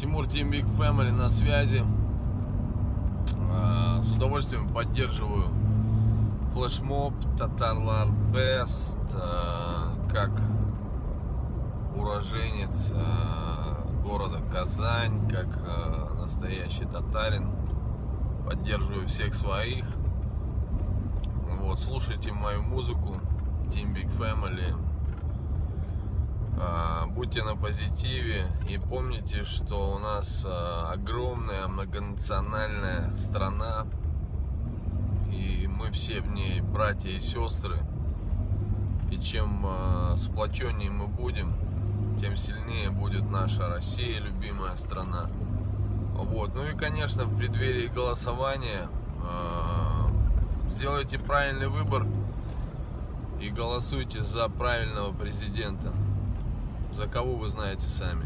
Тимур, Team Big Family на связи. С удовольствием поддерживаю флешмоб Татарлар Бест как уроженец города Казань, как настоящий татарин. Поддерживаю всех своих. Вот, слушайте мою музыку, Team Big Family. Будьте на позитиве и помните, что у нас огромная многонациональная страна, и мы все в ней братья и сестры. И чем сплоченнее мы будем, тем сильнее будет наша Россия, любимая страна. Вот. Ну и, конечно, в преддверии голосования сделайте правильный выбор и голосуйте за правильного президента. За кого вы знаете сами.